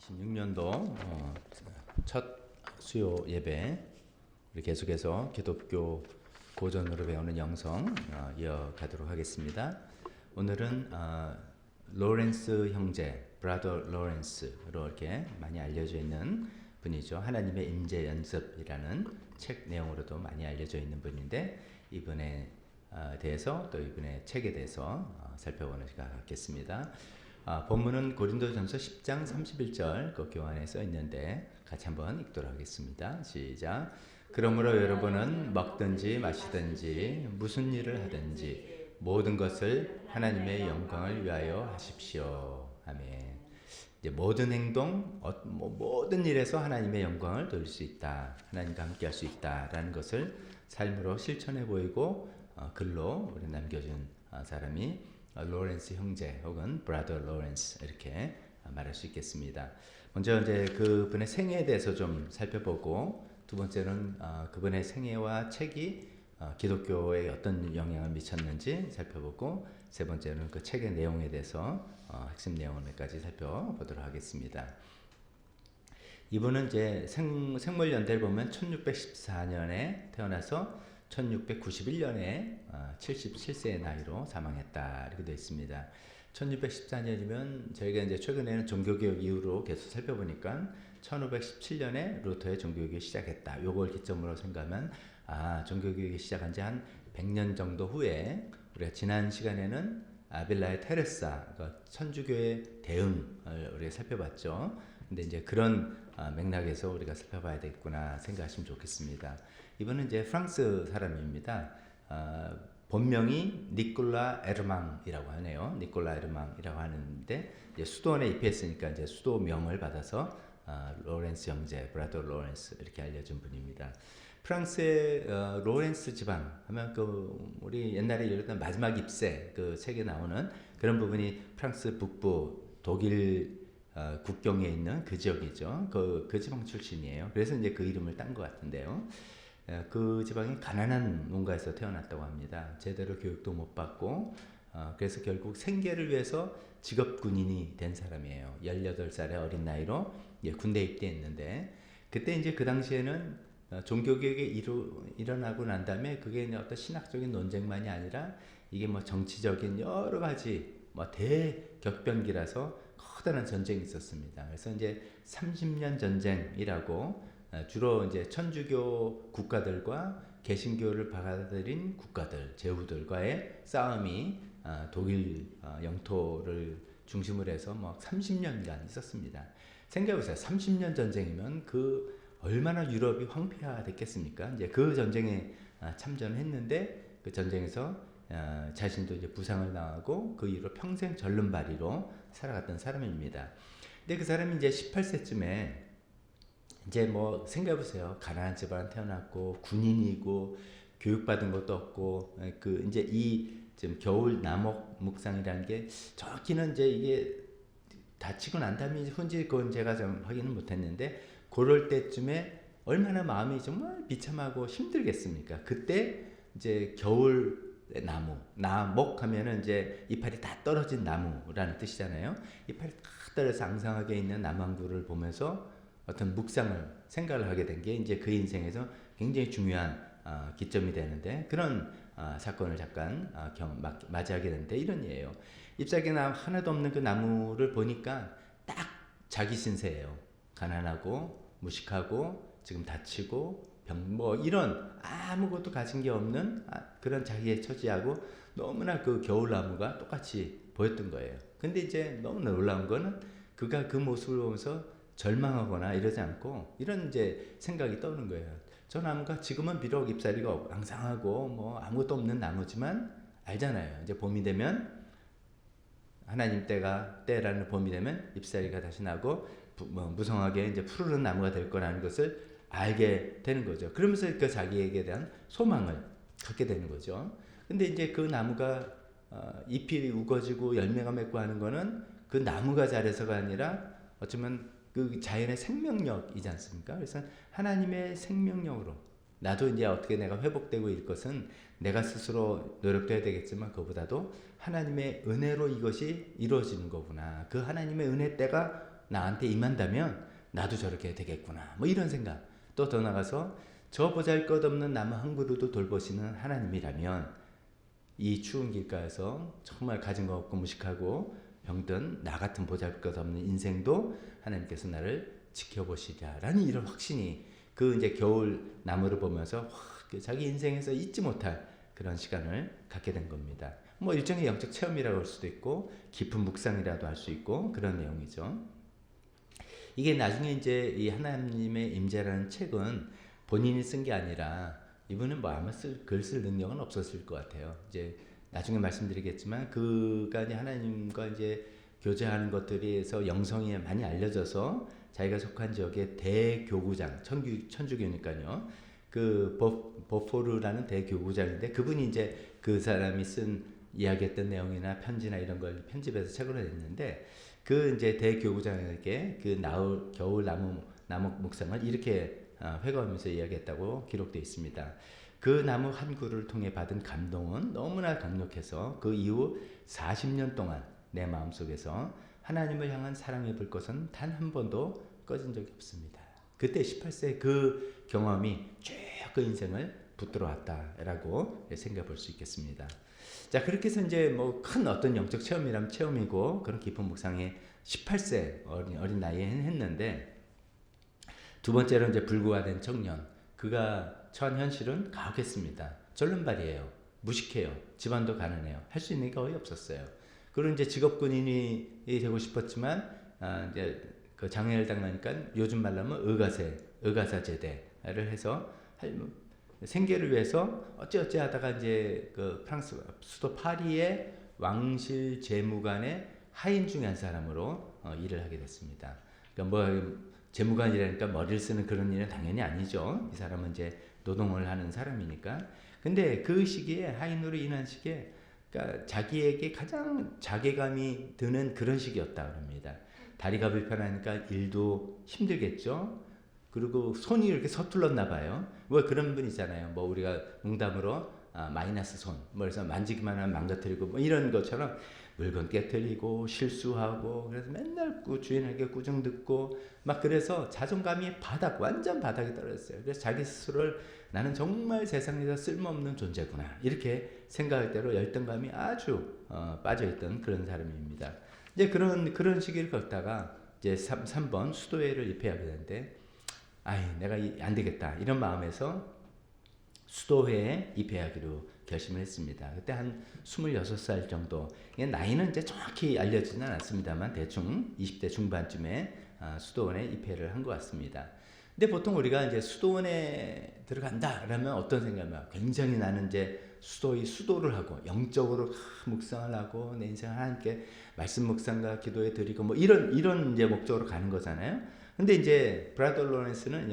16년도 첫 수요 예배 우리 계속해서 기독교 고전으로 배우는 영성 이어가도록 하겠습니다. 오늘은 로렌스 형제, 브라더 로렌스로 이렇게 많이 알려져 있는 분이죠. 하나님의 임재 연습이라는 책 내용으로도 많이 알려져 있는 분인데 이분에 대해서 또 이분의 책에 대해서 살펴보는 시간 갖겠습니다. 본문은 고린도전서 10장 31절 그 교환에 써 있는데 같이 한번 읽도록 하겠습니다. 시작. 그러므로 여러분은 먹든지 마시든지 무슨 일을 하든지 모든 것을 하나님의 영광을 위하여 하십시오. 아멘. 이제 모든 행동, 모든 일에서 하나님의 영광을 돌릴 수 있다. 하나님과 함께할 수 있다라는 것을 삶으로 실천해 보이고 글로 우리 남겨준 사람이 로렌스 형제 혹은 브라더 로렌스 이렇게 말할 수 있겠습니다. 먼저 이제 그분의 생애에 대해서 좀 살펴보고 두 번째는 그분의 생애와 책이 기독교에 어떤 영향을 미쳤는지 살펴보고 세 번째는 그 책의 내용에 대해서 핵심 내용까지 살펴보도록 하겠습니다. 이분은 이제 생물 연대를 보면 1614년에 태어나서 1691년에 77세의 나이로 사망했다 이렇게 되어 있습니다. 1614년이면 저희가 이제 최근에는 종교개혁 이후로 계속 살펴보니까 1517년에 루터의 종교개혁이 시작했다. 요걸 기점으로 생각하면 종교개혁이 시작한 지 한 100년 정도 후에 우리가 지난 시간에는 아빌라의 테레사, 그러니까 천주교의 대응을 우리가 살펴봤죠. 근데 이제 그런 맥락에서 우리가 살펴봐야 되겠구나 생각하시면 좋겠습니다. 이분은 이제 프랑스 사람입니다. 본명이 니콜라 에르망이라고 하네요. 니콜라 에르망이라고 하는데 이제 수도원에 입회했으니까 이제 수도명을 받아서 로렌스 형제, 브라더 로렌스 이렇게 알려진 분입니다. 프랑스의 로렌스 지방 하면 그 우리 옛날에 읽었던 마지막 ipse 그 책에 나오는 그런 부분이 프랑스 북부 독일 국경에 있는 그 지역이죠. 그 지방 출신이에요. 그래서 이제 그 이름을 딴 것 같은데요. 그 지방이 가난한 농가에서 태어났다고 합니다. 제대로 교육도 못 받고 그래서 결국 생계를 위해서 직업 군인이 된 사람이에요. 18살의 어린 나이로 군대 입대했는데 그때 이제 그 당시에는 종교개혁이 일어나고 난 다음에 그게 어떤 신학적인 논쟁만이 아니라 이게 뭐 정치적인 여러 가지 뭐 대격변기라서 커다란 전쟁이 있었습니다. 그래서 이제 30년 전쟁이라고 주로 이제 천주교 국가들과 개신교를 받아들인 국가들, 제후들과의 싸움이 독일 영토를 중심으로 해서 뭐 30년간 있었습니다. 생각해보세요. 30년 전쟁이면 그 얼마나 유럽이 황폐화됐겠습니까? 이제 그 전쟁에 참전했는데 그 전쟁에서 자신도 이제 부상을 당하고 그 이후로 평생 절름발이로 살아갔던 사람입니다. 근데 그 사람이 이제 18세쯤에 이제 뭐 생각해보세요. 가난한 집안 태어났고 군인이고 교육받은 것도 없고 그 이제 이 지금 겨울 남옥 묵상이라는 게 정확히는 이제 이게 다치고 난 다음에 훈지 그건 제가 좀 확인은 못했는데 그럴 때쯤에 얼마나 마음이 정말 비참하고 힘들겠습니까? 그때 이제 겨울 나무, 나목 하면은 이제 이파리 다 떨어진 나무라는 뜻이잖아요. 이파리 다 떨어져서 앙상하게 있는 나무 한 그루를 보면서 어떤 묵상을 생각을 하게 된 게 이제 그 인생에서 굉장히 중요한 기점이 되는데 그런 사건을 잠깐 맞이하게 되는데 이런 예예요. 잎사귀 하나도 없는 그 나무를 보니까 딱 자기 신세예요. 가난하고 무식하고 지금 다치고 뭐 이런 아무것도 가진 게 없는 그런 자기의 처지하고 너무나 그 겨울나무가 똑같이 보였던 거예요. 근데 이제 너무 놀라운 거는 그가 그 모습을 보면서 절망하거나 이러지 않고 이런 이제 생각이 떠오른 거예요. 저 나무가 지금은 비록 잎사귀가 앙상하고 뭐 아무것도 없는 나무지만 알잖아요. 이제 봄이 되면 하나님 때라는 봄이 되면 잎사귀가 다시 나고 무성하게 이제 푸르른 나무가 될 거라는 것을 알게 되는 거죠. 그러면서 그 자기에게 대한 소망을 갖게 되는 거죠. 근데 이제 그 나무가 잎이 우거지고 열매가 맺고 하는 거는 그 나무가 잘해서가 아니라 어쩌면 그 자연의 생명력이지 않습니까? 그래서 하나님의 생명력으로 나도 이제 어떻게 내가 회복되고 일 것은 내가 스스로 노력도 해야 되겠지만 그보다도 하나님의 은혜로 이것이 이루어지는 거구나. 그 하나님의 은혜 때가 나한테 임한다면 나도 저렇게 되겠구나. 뭐 이런 생각. 또 더 나가서 저 보잘것없는 나무 한 그루도 돌보시는 하나님이라면 이 추운 길가에서 정말 가진 거 없고 무식하고 병든 나 같은 보잘것없는 인생도 하나님께서 나를 지켜보시리라는 이런 확신이 그 이제 겨울 나무를 보면서 자기 인생에서 잊지 못할 그런 시간을 갖게 된 겁니다. 뭐 일종의 영적 체험이라고 할 수도 있고 깊은 묵상이라도 할 수 있고 그런 내용이죠. 이게 나중에 이제 이 하나님의 임재라는 책은 본인이 쓴 게 아니라 이분은 뭐 아마 글 쓸 능력은 없었을 것 같아요. 이제 나중에 말씀드리겠지만 그가 이제 하나님과 이제 교제하는 것들에서 영성이 많이 알려져서 자기가 속한 지역의 대교구장, 천주교니까요. 그 버포르라는 대교구장인데 그분이 이제 그 사람이 쓴 이야기했던 내용이나 편지나 이런 걸 편집해서 책으로 냈는데 그 이제 대교구장에게 그 겨울 나무 묵상을 이렇게 회고하면서 이야기했다고 기록되어 있습니다. 그 나무 한 그루를 통해 받은 감동은 너무나 강력해서 그 이후 40년 동안 내 마음속에서 하나님을 향한 사랑의 불꽃은 단 한 번도 꺼진 적이 없습니다. 그때 18세 그 경험이 쭉 그 인생을 붙들어 왔다라고 생각해 볼 수 있겠습니다. 자, 그렇게 해서 이제 뭐 큰 어떤 영적 체험이라면 체험이고 그런 깊은 묵상에 18세 어린 나이에 했는데 두 번째로 이제 불구가 청년, 그가 처한 현실은 가혹했습니다. 절름발이에요. 무식해요. 집안도 가난해요. 할 수 있는 게 거의 없었어요. 그리고 이제 직업 군인이 되고 싶었지만 이제 그 장애를 당하니까 요즘 말로 하면 의가사 제대를 해서 생계를 위해서 어찌어찌 하다가 이제 그 프랑스 수도 파리의 왕실 재무관의 하인 중에 한 사람으로 일을 하게 됐습니다. 그러니까 뭐 재무관이라니까 머리를 쓰는 그런 일은 당연히 아니죠. 이 사람은 이제 노동을 하는 사람이니까. 근데 그 시기에 하인으로 인한 시기에 그러니까 자기에게 가장 자괴감이 드는 그런 시기였다 그럽니다. 다리가 불편하니까 일도 힘들겠죠. 그리고 손이 이렇게 서툴렀나 봐요. 뭐 그런 분 있잖아요. 뭐 우리가 농담으로 마이너스 손, 뭐 그래서 만지기만 하면 망가뜨리고 뭐 이런 것처럼 물건 깨뜨리고 실수하고 그래서 맨날 주인에게 꾸중 듣고 막 그래서 자존감이 완전 바닥에 떨어졌어요. 그래서 자기 스스로를 나는 정말 세상에서 쓸모없는 존재구나 이렇게 생각할 대로 열등감이 아주 빠져있던 그런 사람입니다. 이제 그런 시기를 걷다가 이제 3번 수도회를 입회하게 되는데 내가 안 되겠다 이런 마음에서 수도회에 입회하기로 결심을 했습니다. 그때 한 26살 정도. 나이는 이제 정확히 알려지는 않았습니다만 대충 20대 중반쯤에 수도원에 입회를 한 것 같습니다. 근데 보통 우리가 이제 수도원에 들어간다 그러면 어떤 생각이면 굉장히 나는 이제 수도를 하고 영적으로 묵상을 하고 내 인생을 하나님께 말씀 묵상과 기도에 드리고 뭐 이런 이제 목적으로 가는 거잖아요. 근데 이제 브라더 로렌스는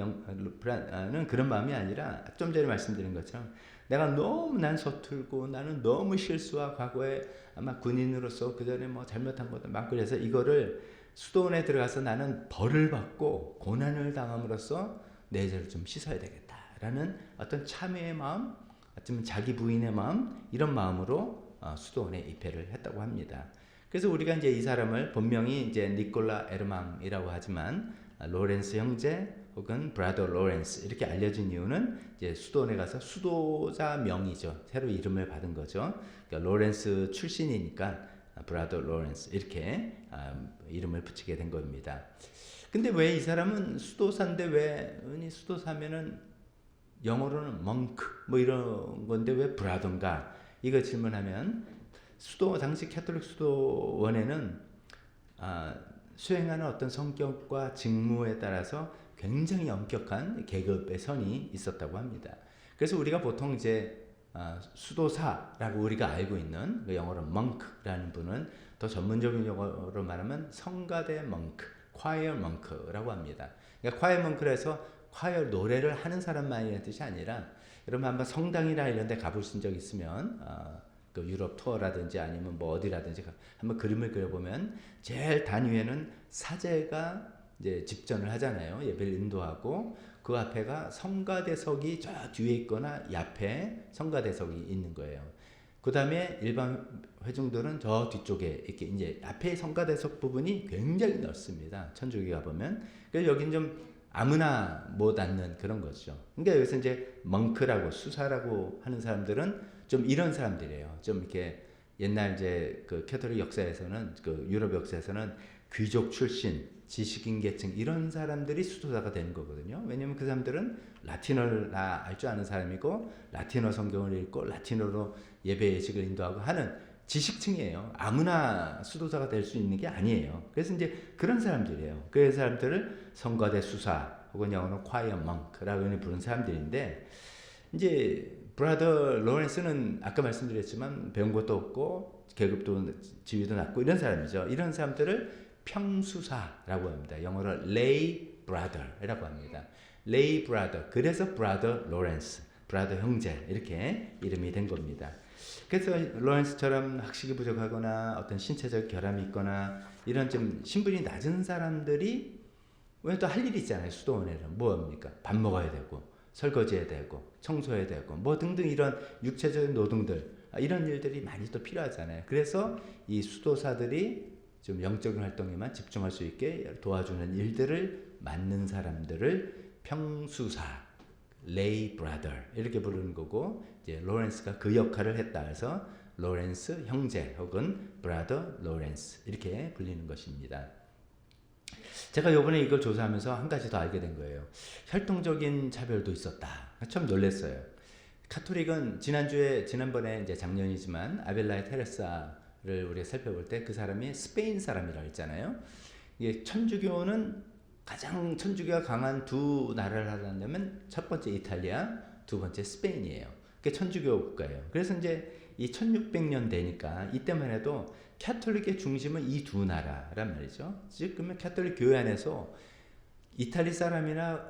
그런 마음이 아니라 좀 전에 말씀드린 것처럼 내가 너무 난 서툴고 나는 너무 실수와 과거에 아마 군인으로서 그 전에 뭐 잘못한 것도 많고 그래서 이거를 수도원에 들어가서 나는 벌을 받고 고난을 당함으로써 내 죄를 좀 씻어야 되겠다라는 어떤 참회의 마음, 어쩌면 자기 부인의 마음 이런 마음으로 수도원에 입회를 했다고 합니다. 그래서 우리가 이제 이 사람을 본명이 이제 니콜라 에르망이라고 하지만 로렌스 형제 혹은 브라더 로렌스 이렇게 알려진 이유는 이제 수도원에 가서 수도자 명이죠. 새로 이름을 받은 거죠. 그러니까 로렌스 출신이니까 브라더 로렌스 이렇게 이름을 붙이게 된 겁니다. 근데 왜 이 사람은 수도사인데 왜 수도사면은 영어로는 monk 뭐 이런 건데 왜 브라더인가 이거 질문하면 당시 캐톨릭 수도원에는 수행하는 어떤 성격과 직무에 따라서 굉장히 엄격한 계급의 선이 있었다고 합니다. 그래서 우리가 보통 이제 수도사라고 우리가 알고 있는 그 영어로 monk라는 분은 더 전문적인 용어로 말하면 성가대 monk, choir monk라고 합니다. 그러니까 choir monk라서 choir 노래를 하는 사람만이라는 뜻이 아니라 여러분 한번 성당이나 이런 데 가보신 적 있으면 그 유럽 투어라든지 아니면 뭐 어디라든지 한번 그림을 그려보면 제일 단위에는 사제가 이제 집전을 하잖아요. 예배를 인도하고 그 앞에가 성가대석이 저 뒤에 있거나 옆에 성가대석이 있는 거예요. 그 다음에 일반 회중들은 저 뒤쪽에 이렇게 이제 앞에 성가대석 부분이 굉장히 넓습니다. 천주교 가보면. 그래서 여긴 좀 아무나 못 앉는 그런 거죠. 그러니까 여기서 이제 멍크라고 수사라고 하는 사람들은 좀 이런 사람들이에요. 좀 이렇게 옛날 이제 그 캐톨릭 역사에서는 그 유럽 역사에서는 귀족 출신, 지식인 계층 이런 사람들이 수도사가 되는 거거든요. 왜냐면 그 사람들은 라틴어를 다 알 줄 아는 사람이고 라틴어 성경을 읽고 라틴어로 예배 예식을 인도하고 하는 지식층이에요. 아무나 수도사가 될 수 있는 게 아니에요. 그래서 이제 그런 사람들이에요. 그 사람들을 성가대 수사 혹은 영어로 콰이어 멍크라고 부르는 사람들인데 이제 브라더 로렌스는 아까 말씀드렸지만 배운 것도 없고 계급도 지위도 낮고 이런 사람이죠. 이런 사람들을 평수사라고 합니다. 영어로 lay brother이라고 합니다. lay brother. 그래서 브라더 로렌스, 브라더 형제 이렇게 이름이 된 겁니다. 그래서 로렌스처럼 학식이 부족하거나 어떤 신체적 결함이 있거나 이런 좀 신분이 낮은 사람들이 왜 또 할 일이 있잖아요. 수도원에는 뭐합니까? 밥 먹어야 되고 설거지해야 되고 청소해야 되고 뭐 등등 이런 육체적인 노동들 이런 일들이 많이 또 필요하잖아요. 그래서 이 수도사들이 좀 영적인 활동에만 집중할 수 있게 도와주는 일들을 맡는 사람들을 평수사, lay brother 이렇게 부르는 거고 이제 로렌스가 그 역할을 했다 해서 로렌스 형제 혹은 brother 로렌스 이렇게 불리는 것입니다. 제가 요번에 이걸 조사하면서 한 가지 더 알게 된 거예요. 혈통적인 차별도 있었다. 참 놀랐어요. 카톨릭은 지난번에 이제 작년이지만 아벨라의 테레사를 우리가 살펴볼 때 그 사람이 스페인 사람이라고 했잖아요. 이게 천주교는 가장 천주교가 강한 두 나라를 하자면 첫 번째 이탈리아, 두 번째 스페인이에요. 그게 천주교 국가예요. 그래서 이제 이 1600년 되니까 이때만 해도 캐톨릭의 중심은 이 두 나라란 말이죠. 즉 그러면 캐톨릭 교회 안에서 이탈리 사람이나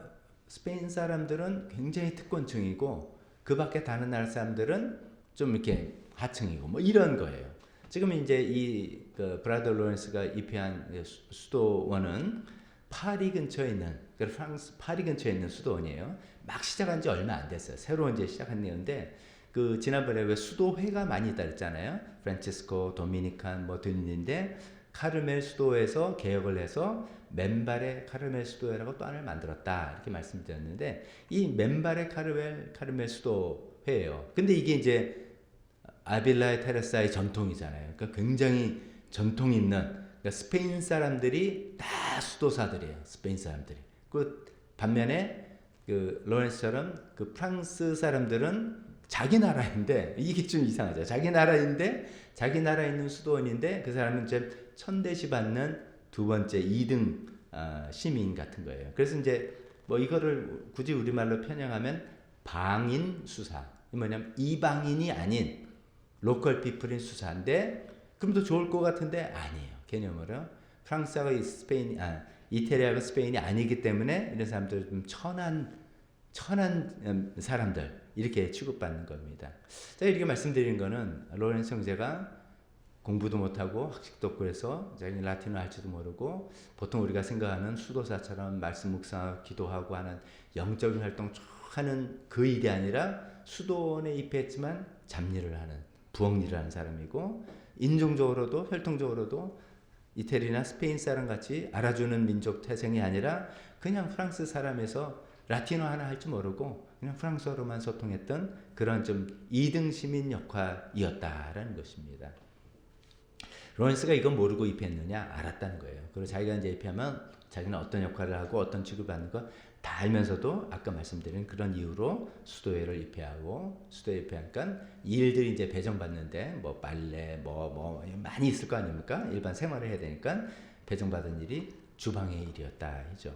스페인 사람들은 굉장히 특권층이고 그 밖에 다른 나라 사람들은 좀 이렇게 하층이고 뭐 이런 거예요. 지금 이제 이 그 브라더 로렌스가 입회한 수도원은 파리 근처에 있는 프랑스 파리 근처에 있는 수도원이에요. 막 시작한 지 얼마 안 됐어요. 새로 이제 시작한 건데 그 지난번에 왜 수도회가 많이 있다 그랬잖아요. 프란치스코, 도미니칸 뭐 등인데 카르멜 수도에서 개혁을 해서 맨발의 카르멜 수도회라고 또 하나를 만들었다 이렇게 말씀드렸는데 이 맨발의 카르멜 수도회예요. 근데 이게 이제 아빌라의 테레사의 전통이잖아요. 그러니까 굉장히 전통 있는 그러니까 스페인 사람들이 다 수도사들이에요. 스페인 사람들이. 그 반면에 그 로렌스처럼 그 프랑스 사람들은 자기 나라인데 이게 좀 이상하죠. 자기 나라인데 자기 나라에 있는 수도원인데 그 사람은 이제 천대시 받는 두 번째 2등 시민 같은 거예요. 그래서 이제 뭐 이거를 굳이 우리말로 편향하면 방인 수사. 이 뭐냐면 이방인이 아닌 로컬 피플인 수사인데 그럼 더 좋을 것 같은데 아니에요. 개념으로 프랑스하고 이태리하고 스페인이 아니기 때문에 이런 사람들 좀 천한 사람들 이렇게 취급받는 겁니다. 자, 이렇게 말씀드리는 거는 로렌스 형제가 공부도 못하고 학식도 없고 해서 자기 라틴어 할지도 모르고 보통 우리가 생각하는 수도사처럼 말씀 묵상하고 기도하고 하는 영적인 활동 쭉 하는 그 일이 아니라 수도원에 입회했지만 잡일을 하는 부엌일을 하는 사람이고 인종적으로도 혈통적으로도 이태리나 스페인 사람 같이 알아주는 민족 태생이 아니라 그냥 프랑스 사람에서 라틴어 하나 할 줄 모르고 그냥 프랑스어로만 소통했던 그런 좀 2등 시민 역할이었다라는 것입니다. 로렌스가 이건 모르고 입회했느냐? 알았다는 거예요. 그리고 자기가 이제 입회하면 자기는 어떤 역할을 하고 어떤 취급을 받는 거 다 알면서도 아까 말씀드린 그런 이유로 수도회를 입회하고 수도회 입회하니까 일들이 이제 배정받는데 뭐 빨래 뭐 많이 있을 거 아닙니까? 일반 생활을 해야 되니까 배정받은 일이 주방의 일이었다 이죠.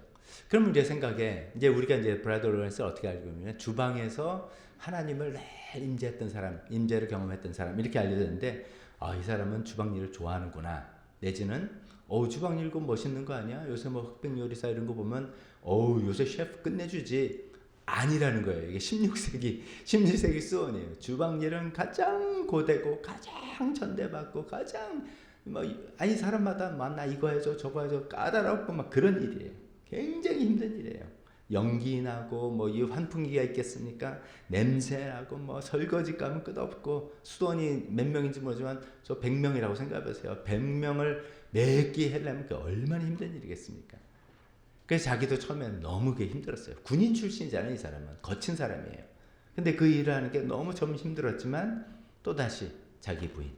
그럼 우리 생각에 이제 우리가 이제 브라더 로렌스를 어떻게 알고 있냐면 주방에서 하나님을 늘 임재했던 사람, 임재를 경험했던 사람 이렇게 알려졌는데 이 사람은 주방 일을 좋아하는구나. 내지는 주방 일 그 멋있는 거 아니야? 요새 뭐 흑백 요리사 이런 거 보면 요새 셰프 끝내주지. 아니라는 거예요. 이게 16세기 수원이에요. 주방 일은 가장 고되고 가장 천대받고 가장 사람마다 나 이거 해줘 저거 해줘 까다롭고 막 그런 일이에요. 굉장히 힘든 일이에요. 연기 나고 뭐 이 환풍기가 있겠습니까? 냄새 나고 뭐 설거지 가면 끝없고 수도원이 몇 명인지 모르지만 저 100명이라고 생각해보세요. 100명을 매끼 하려면 그 얼마나 힘든 일이겠습니까? 그래서 자기도 처음에는 너무 그게 힘들었어요. 군인 출신이잖아요. 이 사람은 거친 사람이에요. 근데 그 일을 하는 게 너무 좀 힘들었지만 또다시 자기 부인,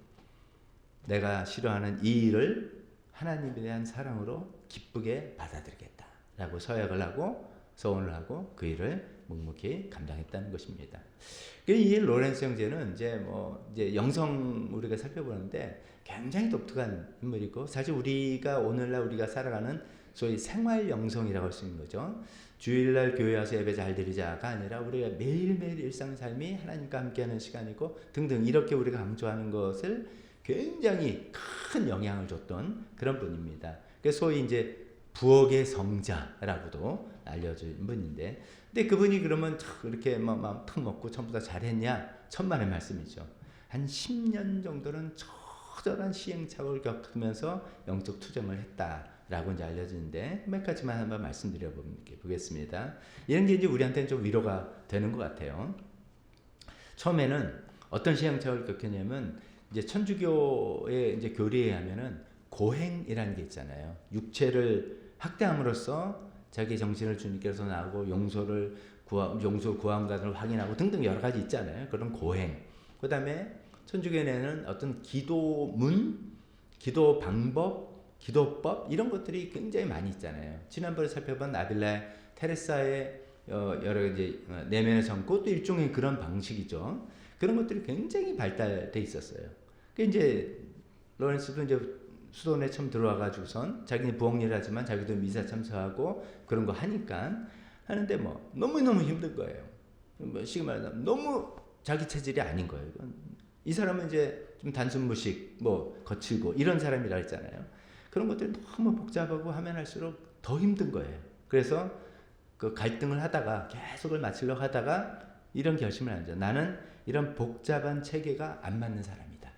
내가 싫어하는 이 일을 하나님에 대한 사랑으로 기쁘게 받아들이겠다라고 서약을 하고 서원을 하고 그 일을 묵묵히 감당했다는 것입니다. 이 로렌스 형제는 이제 영성 우리가 살펴보는데 굉장히 독특한 인물이고, 사실 우리가 오늘날 우리가 살아가는 소위 생활 영성이라고 할 수 있는 거죠. 주일날 교회 와서 예배 잘 드리자가 아니라 우리가 매일매일 일상 삶이 하나님과 함께하는 시간이고 등등 이렇게 우리가 강조하는 것을 굉장히 큰 영향을 줬던 그런 분입니다. 그래서 소위 이제 부엌의 성자라고도 알려진 분인데, 근데 그분이 그러면 이렇게 마음 탁 먹고 전부 다 잘했냐? 천만의 말씀이죠. 한 10년 정도는 처절한 시행착오를 겪으면서 영적 투쟁을 했다라고 이제 알려지는데, 몇 가지만 한번 말씀드려 보겠습니다. 이런 게 이제 우리한테는 좀 위로가 되는 것 같아요. 처음에는 어떤 시행착오를 겪었냐면, 이제 천주교의 이제 교리에 하면은 고행이라는 게 있잖아요. 육체를 학대함으로써 자기 정신을 주님께서 나오고 용서 구함가를 확인하고 등등 여러 가지 있잖아요. 그런 고행. 그 다음에 천주교에는 어떤 기도문, 기도 방법, 기도법 이런 것들이 굉장히 많이 있잖아요. 지난번에 살펴본 아빌라 테레사의 여러 가지 내면의 성, 그것도 일종의 그런 방식이죠. 그런 것들이 굉장히 발달돼 있었어요. 그 이제 로렌스도 이제 수도원에 처음 들어와가지고선 자기는 부엌일 하지만 자기도 미사 참석하고 그런 거 하니까 하는데 뭐 너무너무 힘든 거예요. 뭐 쉽게 말하면 너무 자기 체질이 아닌 거예요. 이 사람은 이제 좀 단순무식, 뭐 거칠고 이런 사람이라 했잖아요. 그런 것들이 너무 복잡하고 하면 할수록 더 힘든 거예요. 그래서 그 갈등을 하다가 계속을 맞추려고 하다가 이런 결심을 하죠. 나는 이런 복잡한 체계가 안 맞는 사람이다.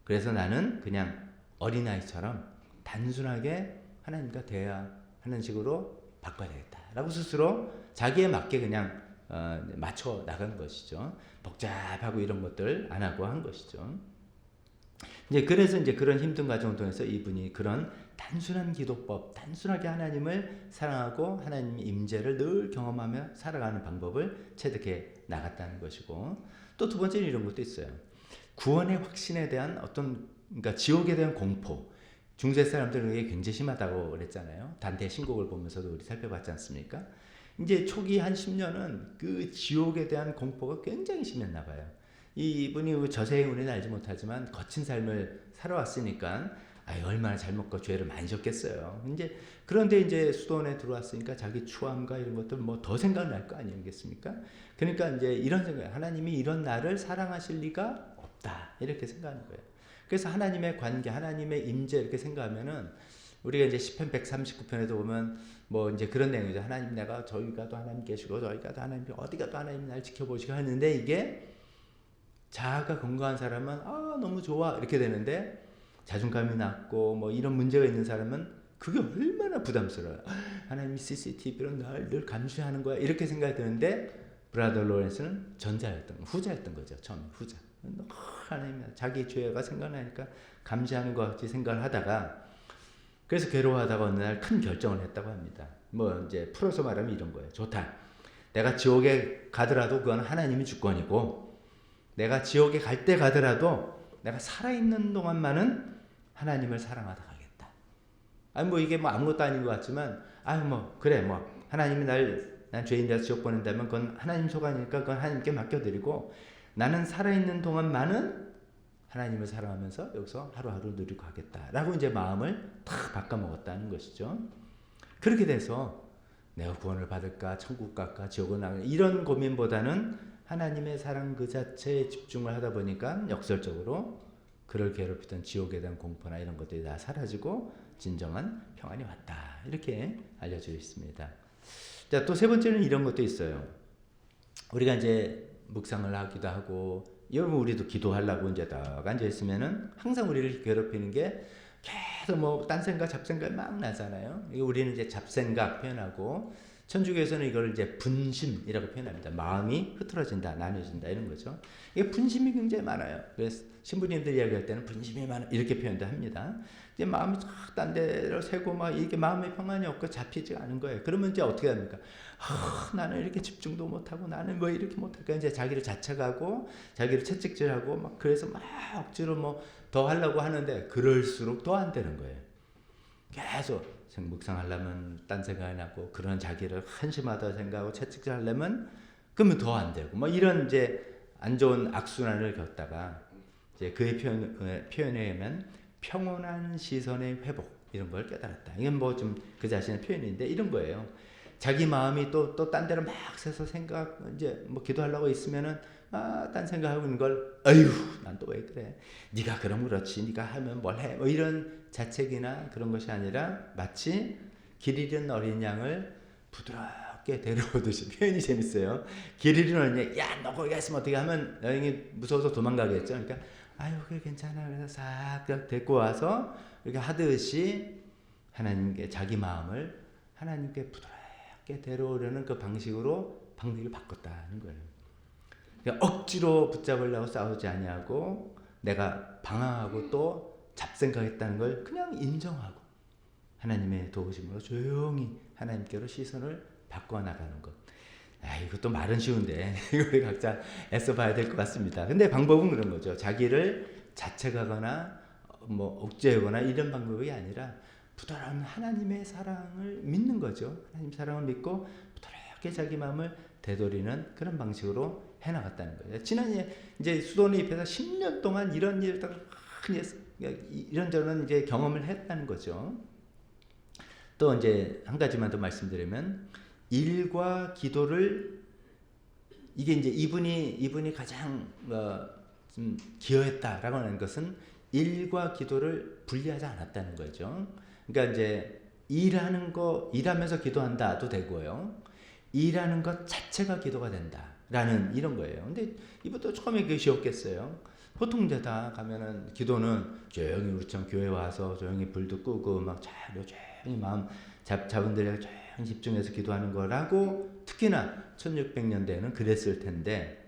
그래서 나는 그냥 어린아이처럼 단순하게 하나님과 대화하는 식으로 바꿔야 되겠다라고 스스로 자기에 맞게 그냥 맞춰 나간 것이죠. 복잡하고 이런 것들 안 하고 한 것이죠. 이제 그래서 이제 그런 힘든 과정을 통해서 이분이 그런 단순한 기도법, 단순하게 하나님을 사랑하고 하나님의 임재를 늘 경험하며 살아가는 방법을 체득해 나갔다는 것이고, 또 두 번째는 이런 것도 있어요. 구원의 확신에 대한 어떤, 그러니까 지옥에 대한 공포, 중세 사람들은 이게 굉장히 심하다고 그랬잖아요. 단테의 신곡을 보면서도 우리 살펴봤지 않습니까? 이제 초기 한 10년은 그 지옥에 대한 공포가 굉장히 심했나 봐요. 이분이 저세의 은혜는 알지 못하지만 거친 삶을 살아왔으니까 얼마나 잘 먹고 죄를 많이 졌겠어요. 이제 그런데 이제 수도원에 들어왔으니까 자기 추함과 이런 것들 뭐 더 생각날 거 아니겠습니까? 그러니까 이제 이런 생각, 하나님이 이런 나를 사랑하실 리가 없다 이렇게 생각하는 거예요. 그래서 하나님의 관계, 하나님의 임재 이렇게 생각하면은 우리가 이제 시편 139편에도 보면 뭐 이제 그런 내용이죠. 하나님 내가 저기 가도 하나님 계시고 저기 가도 하나님 어디 가도 하나님 날 지켜보시고 하는데, 이게 자아가 건강한 사람은 너무 좋아 이렇게 되는데, 자존감이 낮고 뭐 이런 문제가 있는 사람은 그게 얼마나 부담스러워요. 하나님이 CCTV로 날 늘 감시하는 거야 이렇게 생각이 드는데, 브라더 로렌스는 후자였던 거죠. 처음에 후자. 하나님 자기 죄가 생각나니까 감시하는 것 같이 생각을 하다가, 그래서 괴로워하다가 어느 날 큰 결정을 했다고 합니다. 뭐 이제 풀어서 말하면 이런 거예요. 좋다. 내가 지옥에 가더라도 그건 하나님의 주권이고, 내가 지옥에 갈 때 가더라도 내가 살아있는 동안만은 하나님을 사랑하다 가겠다. 뭐 이게 뭐 아무것도 아닌 것 같지만, 그래 하나님이 난 죄인이라서 지옥 보낸다면 그건 하나님 소관이니까 그건 하나님께 맡겨드리고, 나는 살아있는 동안만은 하나님을 사랑하면서 여기서 하루하루 누리고 가겠다라고 이제 마음을 탁 바꿔먹었다는 것이죠. 그렇게 돼서 내가 구원을 받을까, 천국 갈까, 지옥을 나갈까 이런 고민보다는 하나님의 사랑 그 자체에 집중을 하다 보니까 역설적으로 그를 괴롭히던 지옥에 대한 공포나 이런 것들이 다 사라지고 진정한 평안이 왔다 이렇게 알려져 있습니다. 자, 또 세 번째는 이런 것도 있어요. 우리가 이제 묵상을 하기도 하고, 여러분 우리도 기도하려고 이제 딱 앉아 있으면은 항상 우리를 괴롭히는 게 계속 뭐 딴 생각 잡생각 막 나잖아요. 우리는 이제 잡생각 표현하고 천주교에서는 이걸 이제 분심이라고 표현합니다. 마음이 흐트러진다, 나눠진다 이런 거죠. 이게 분심이 굉장히 많아요. 그래서 신부님들 이야기할 때는 분심이 많아 이렇게 표현도 합니다. 이제 마음이 딴 데로 새고 막 이렇게 마음의 평안이 없고 잡히지 않은 거예요. 그러면 이제 어떻게 합니까? 나는 이렇게 집중도 못하고 나는 뭐 이렇게 못할까 이제 자기를 자책하고 자기를 채찍질하고 막 그래서 막 억지로 뭐 더 하려고 하는데 그럴수록 더 안 되는 거예요. 계속 묵상하려면 딴 생각이 나고 그런 자기를 한심하다 생각하고 채찍질 하려면 그러면 더 안 되고 뭐 이런 이제 안 좋은 악순환을 겪다가 이제 그의 표현에 의하면 평온한 시선의 회복 이런 걸 깨달았다. 이건 뭐 좀 그 자신의 표현인데 이런 거예요. 자기 마음이 또 딴 데로 막 새서 생각 이제 뭐 기도하려고 있으면은 딴 생각하고 있는 걸 아유 난 또 왜 그래 네가 그럼 그렇지 네가 하면 뭘 해 뭐 이런 자책이나 그런 것이 아니라 마치 길 잃은 어린 양을 부드럽게 데려오듯이 표현이 재밌어요. 길 잃은 어린 양 야 너 거기 갔으면 어떻게 하면 여행이 무서워서 도망가겠죠. 그러니까 아유 그래 괜찮아 그래서 싹 데리고 와서 이렇게 하듯이 하나님께 자기 마음을 하나님께 부드럽게 데려오려는 그 방식을 바꿨다는 거예요. 그러니까 억지로 붙잡으려고 싸우지 아니하고 내가 방황하고 또 잡생각했다는 걸 그냥 인정하고 하나님의 도우심으로 조용히 하나님께로 시선을 바꿔나가는 것. 이것도 말은 쉬운데 이걸 각자 애써 봐야 될 것 같습니다. 근데 방법은 그런 거죠. 자기를 자책하거나 뭐 억제하거나 이런 방법이 아니라 부드러운 하나님의 사랑을 믿는 거죠. 하나님 사랑을 믿고 부드럽게 자기 마음을 되돌리는 그런 방식으로 해나갔다는 거예요. 지난해 이제 수도원 입에서 10년 동안 이런 일들 이런저런 이제 경험을 했다는 거죠. 또 이제 한 가지만 더 말씀드리면 일과 기도를 이게 이제 이분이 가장 좀 기여했다라고 하는 것은 일과 기도를 분리하지 않았다는 거죠. 그러니까 이제 일하면서 기도한다도 되고요. 일하는 것 자체가 기도가 된다라는 이런 거예요. 근데 이것도 처음에 그게 쉬웠겠어요. 보통 이제 다 가면은 기도는 조용히 우리처럼 교회 와서 조용히 불도 끄고 막 조용히 마음 자분들이 조용히 집중해서 기도하는 거라고 특히나 1600년대에는 그랬을 텐데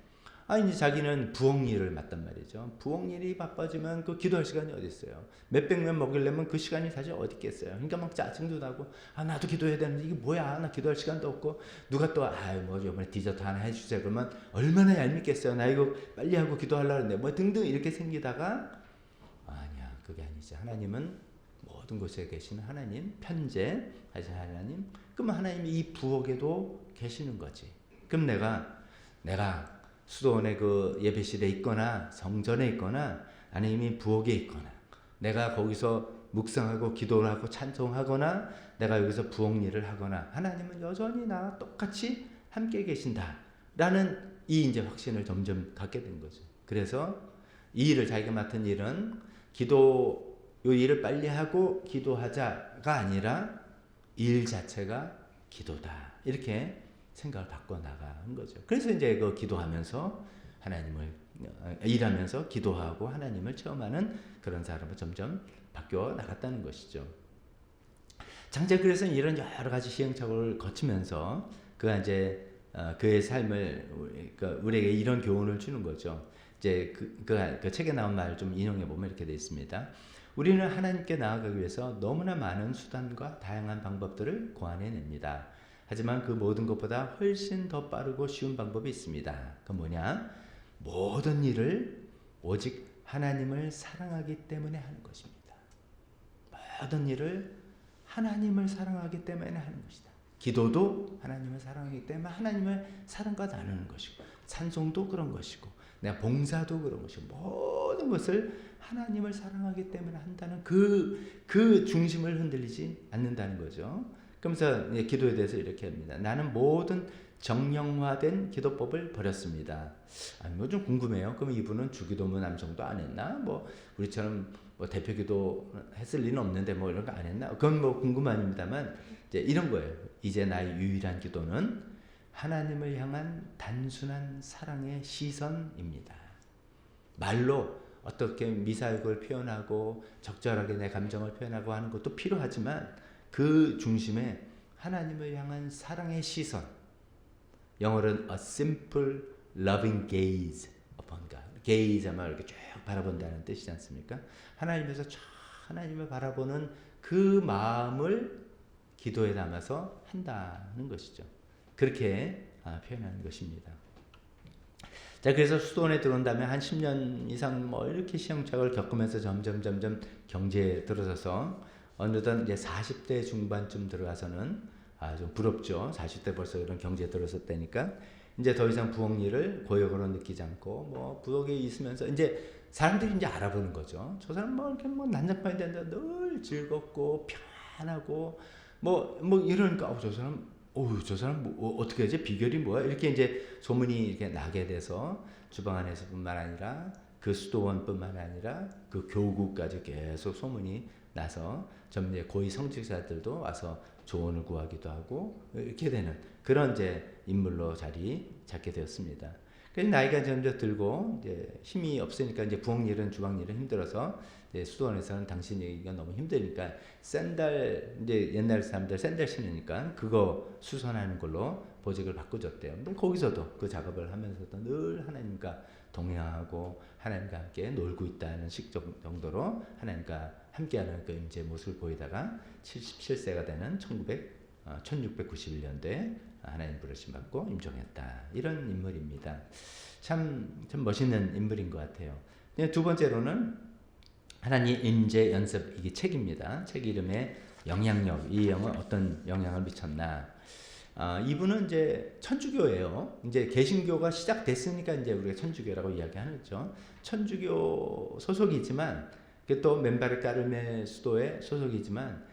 이제 자기는 부엌 일을 맡단 말이죠. 부엌 일이 바빠지면 그 기도할 시간이 어디 있어요. 몇백 명 먹이려면 그 시간이 사실 어디 있겠어요. 그러니까 막 짜증도 나고 나도 기도해야 되는데 이게 뭐야 나 기도할 시간도 없고 누가 또 뭐 이번에 디저트 하나 해주세요 그러면 얼마나 얄밉겠어요. 나 이거 빨리 하고 기도하려고 했는데 뭐 등등 이렇게 생기다가 아니야 그게 아니지. 하나님은 모든 곳에 계시는 하나님 편재 하신 하나님 그럼 하나님이 이 부엌에도 계시는 거지. 그럼 내가 수도원의 그 예배실에 있거나 성전에 있거나 아니면 부엌에 있거나 내가 거기서 묵상하고 기도를 하고 찬송하거나 내가 여기서 부엌 일을 하거나 하나님은 여전히 나와 똑같이 함께 계신다라는 이 이제 확신을 점점 갖게 된 거죠. 그래서 이 일을 자기가 맡은 일은 이 일을 빨리 하고 기도하자가 아니라 일 자체가 기도다 이렇게 생각을 바꿔나가는 거죠. 그래서 이제 그 기도하면서 일하면서 기도하고 하나님을 체험하는 그런 사람으로 점점 바뀌어 나갔다는 것이죠. 장자 그래서 이런 여러 가지 시행착오를 거치면서 그가 이제 그의 삶을 우리에게 이런 교훈을 주는 거죠. 이제 그 책에 나온 말을 좀 인용해 보면 이렇게 되어 있습니다. 우리는 하나님께 나아가기 위해서 너무나 많은 수단과 다양한 방법들을 고안해냅니다. 하지만 그 모든 것보다 훨씬 더 빠르고 쉬운 방법이 있습니다. 그 뭐냐? 모든 일을 오직 하나님을 사랑하기 때문에 하는 것입니다. 모든 일을 하나님을 사랑하기 때문에 하는 것이다. 기도도 하나님을 사랑하기 때문에 하나님을 사랑과 나누는 것이고 찬송도 그런 것이고 내가 봉사도 그런 것이고 모든 것을 하나님을 사랑하기 때문에 한다는 그 중심을 흔들리지 않는다는 거죠. 그러면서 기도에 대해서 이렇게 합니다. 나는 모든 정령화된 기도법을 버렸습니다. 뭐 좀 궁금해요. 그럼 이분은 주기도문 암송도 안 했나? 뭐 우리처럼 뭐 대표기도 했을 리는 없는데 뭐 이런 거 안 했나? 그건 뭐 궁금합니다만 이제 이런 거예요. 이제 나의 유일한 기도는 하나님을 향한 단순한 사랑의 시선입니다. 말로 어떻게 미사역을 표현하고 적절하게 내 감정을 표현하고 하는 것도 필요하지만 그 중심에 하나님을 향한 사랑의 시선. 영어로는 a simple loving gaze upon God. gaze 하면 이렇게 쭉 바라본다는 뜻이지 않습니까? 하나님에서 쫙 하나님을 바라보는 그 마음을 기도에 담아서 한다는 것이죠. 그렇게 표현하는 것입니다. 자, 그래서 수도원에 들어온 다음에 한 10년 이상 뭐 이렇게 시행착오를 겪으면서 점점 경제에 들어서서 어느덧 이제 40대 중반쯤 들어가서는 좀 부럽죠. 40대 벌써 이런 경제에 들어섰다니까 이제 더 이상 부엌 일을 고역으로 느끼지 않고 뭐 부엌에 있으면서 이제 사람들이 이제 알아보는 거죠. 저 사람 뭐 이렇게 뭐 난장판이 된다 늘 즐겁고 편하고 뭐 이러니까 저 사람 뭐 어떻게 하지? 비결이 뭐야? 이렇게 이제 소문이 이렇게 나게 돼서 주방 안에서뿐만 아니라 그 수도원뿐만 아니라 그 교구까지 계속 소문이 나서 점점 고위 성직자들도 와서 조언을 구하기도 하고 이렇게 되는 그런 이제 인물로 자리 잡게 되었습니다. 그래서 나이가 점점 들고 이제 힘이 없으니까 이제 부엌 일은 주방 일은 힘들어서 이제 수도원에서는 당신 얘기가 너무 힘드니까 샌들 이제 옛날 사람들 샌들 신으니까 그거 수선하는 걸로 보직을 바꿔줬대요. 근데 거기서도 그 작업을 하면서도 늘 하나님과 동행하고 하나님과 함께 놀고 있다는 정도로 하나님과 함께하는 그 임재 모습을 보이다가 77세가 되는 1691년도에 하나님 부르심 받고 임종했다. 이런 인물입니다. 참 멋있는 인물인 것 같아요. 두 번째로는 하나님 임재 연습, 이게 책입니다. 책 이름에 영향력, 이 영은 어떤 영향을 미쳤나? 이분은 이제 천주교예요. 이제 개신교가 시작됐으니까 이제 우리가 천주교라고 이야기하죠. 천주교 소속이지만 또 맨바르 까르메 수도의 소속이지만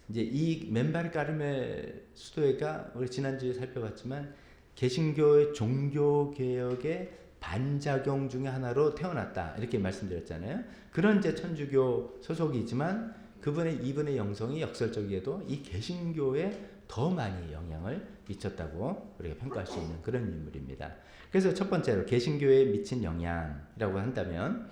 이제 이 맨바르 까르메 수도회가 우리 지난주에 살펴봤지만 개신교의 종교 개혁의 반작용 중에 하나로 태어났다 이렇게 말씀드렸잖아요. 그런 이제 천주교 소속이지만 이분의 영성이 역설적이게도 이 개신교에 더 많이 영향을 미쳤다고 우리가 평가할 수 있는 그런 인물입니다. 그래서 첫 번째로 개신교에 미친 영향이라고 한다면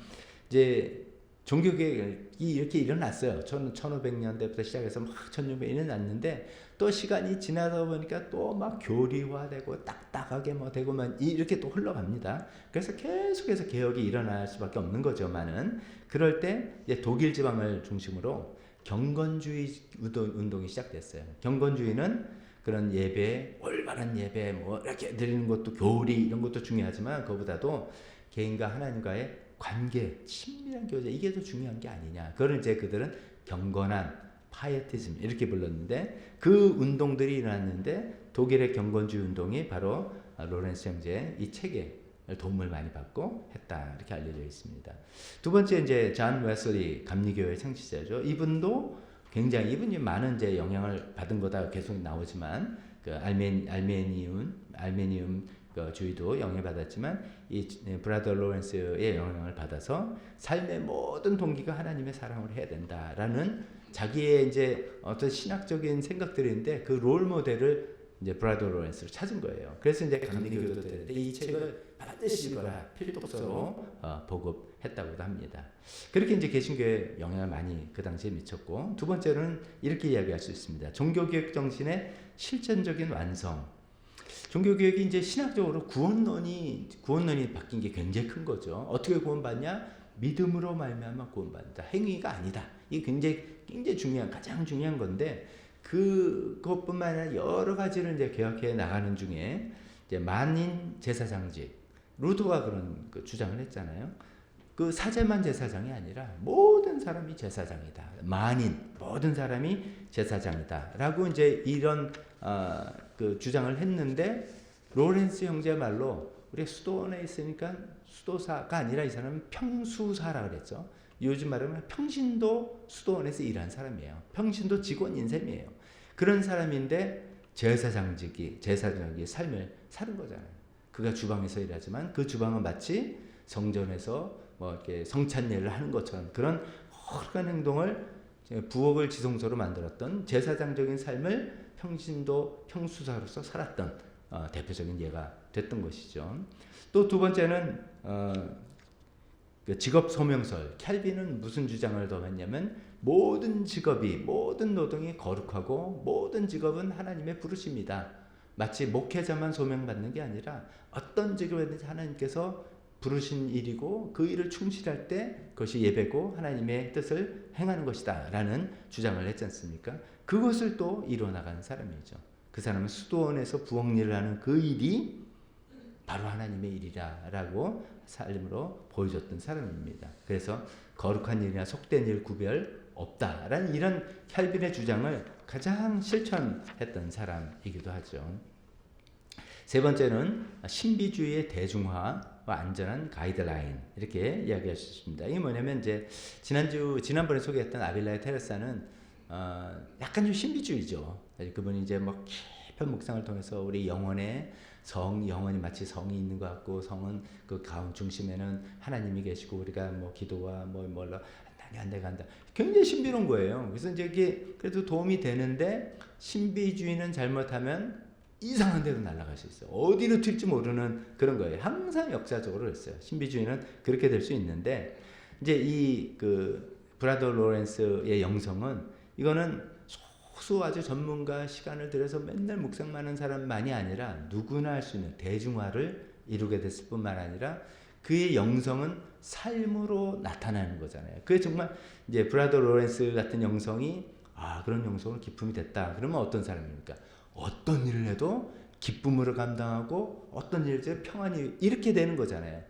이제 종교개혁이 이렇게 일어났어요. 1500년대부터 시작해서 막 1600년 일어났는데 또 시간이 지나다 보니까 또 막 교리화되고 딱딱하게 뭐 되고 이렇게 또 흘러갑니다. 그래서 계속해서 개혁이 일어날 수밖에 없는 거죠만은 그럴 때 이제 독일 지방을 중심으로 경건주의 운동이 시작됐어요. 경건주의는 그런 예배, 올바른 예배 뭐 이렇게 드리는 것도 교리 이런 것도 중요하지만 그거보다도 개인과 하나님과의 관계, 친밀한 교제 이게 더 중요한 게 아니냐. 그걸 이제 그들은 경건한 파이어티즘 이렇게 불렀는데 그 운동들이 일어났는데 독일의 경건주의 운동이 바로 로렌스 형제 이 책에 도움을 많이 받고 했다 이렇게 알려져 있습니다. 두 번째 이제 존 웨슬리 감리교의 창시자죠. 이분도 굉장히 이분이 많은 이제 영향을 받은 거다 계속 나오지만 그 알메니움 그 주의도 영향받았지만 이 브라더 로렌스의 영향을 받아서 삶의 모든 동기가 하나님의 사랑을 해야 된다라는 자기의 이제 어떤 신학적인 생각들인데 그 롤 모델을 이제 브라더 로렌스를 찾은 거예요. 그래서 이제 감리교도 되는데 이 책을 반드시 읽어라 필독서로 보급했다고도 합니다. 그렇게 이제 개신교에 영향을 많이 그 당시에 미쳤고 두 번째로는 이렇게 이야기할 수 있습니다. 종교개혁 정신의 실천적인 완성. 종교개혁이 이제 신학적으로 구원론이 바뀐 게 굉장히 큰 거죠. 어떻게 구원받냐? 믿음으로 말미암아 구원받는다. 행위가 아니다. 이게 굉장히 가장 중요한 건데 그것뿐만 아니라 여러 가지를 이제 개혁해 나가는 중에 이제 만인 제사장직 루터가 그런 주장을 했잖아요. 그 사제만 제사장이 아니라 모든 사람이 제사장이다. 만인 모든 사람이 제사장이다라고 이제 이런 그 주장을 했는데 로렌스 형제 말로 우리 수도원에 있으니까 수도사가 아니라 이 사람은 평수사라 그랬죠. 요즘 말하면 평신도 수도원에서 일한 사람이에요. 평신도 직원인 셈이에요. 그런 사람인데 제사장의 삶을 사는 거잖아요. 그가 주방에서 일하지만 그 주방은 마치 성전에서 뭐 이렇게 성찬례를 하는 것처럼 그런 헐간 행동을 부엌을 지성소로 만들었던 제사장적인 삶을 평수사로서 살았던 대표적인 예가 됐던 것이죠. 또 두 번째는 그 직업 소명설. 캘빈은 무슨 주장을 더 했냐면 모든 직업이 모든 노동이 거룩하고 모든 직업은 하나님의 부르심이다. 마치 목회자만 소명받는 게 아니라 어떤 직업이든지 하나님께서 부르신 일이고 그 일을 충실할 때 그것이 예배고 하나님의 뜻을 행하는 것이다 라는 주장을 했지 않습니까? 그것을 또 이뤄나가는 사람이죠. 그 사람은 수도원에서 부엌일을 하는 그 일이 바로 하나님의 일이라 라고 삶으로 보여줬던 사람입니다. 그래서 거룩한 일이나 속된 일 구별 없다라는 이런 켈빈의 주장을 가장 실천했던 사람이기도 하죠. 세 번째는 신비주의의 대중화와 안전한 가이드라인 이렇게 이야기하셨습니다. 이게 뭐냐면 이제 지난번에 소개했던 아빌라의 테레사는 약간 좀 신비주의죠. 그분이 이제 뭐 깊은 묵상을 통해서 우리 영혼의 영혼이 마치 성이 있는 것 같고 성은 그 가운 중심에는 하나님이 계시고 우리가 뭐 기도와 뭘로 안 돼간다. 굉장히 신비로운 거예요. 그래서 이제 이게 그래도 도움이 되는데 신비주의는 잘못하면 이상한 데로 날아갈 수 있어요. 어디로 튈지 모르는 그런 거예요. 항상 역사적으로 그랬어요. 신비주의는 그렇게 될 수 있는데 이제 이 그 브라더 로렌스의 영성은 이거는 소수 아주 전문가 시간을 들여서 맨날 묵상만 하는 사람만이 아니라 누구나 할 수 있는 대중화를 이루게 됐을 뿐만 아니라 그의 영성은 삶으로 나타나는 거잖아요. 그게 정말 이제 브라더 로렌스 같은 영성이 그런 영성으로 기쁨이 됐다. 그러면 어떤 사람입니까? 어떤 일을 해도 기쁨으로 감당하고 어떤 일을 평안히 이렇게 되는 거잖아요.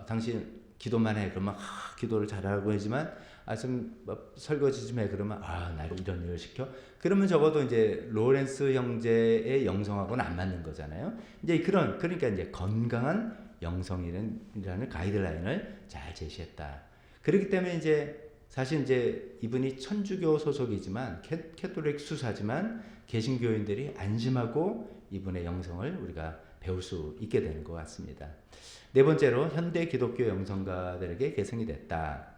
당신 기도만 해. 그러면 기도를 잘하고 하지만 좀 설거지 좀 해. 그러면 나를 이런 일을 시켜. 그러면 적어도 이제 로렌스 형제의 영성하고는 안 맞는 거잖아요. 이제 그러니까 이제 건강한 영성이라는 가이드라인을 잘 제시했다. 그렇기 때문에 이제 사실 이제 이분이 천주교 소속이지만 캐톨릭 수사지만 개신교인들이 안심하고 이분의 영성을 우리가 배울 수 있게 되는 것 같습니다. 네 번째로 현대 기독교 영성가들에게 계승이 됐다.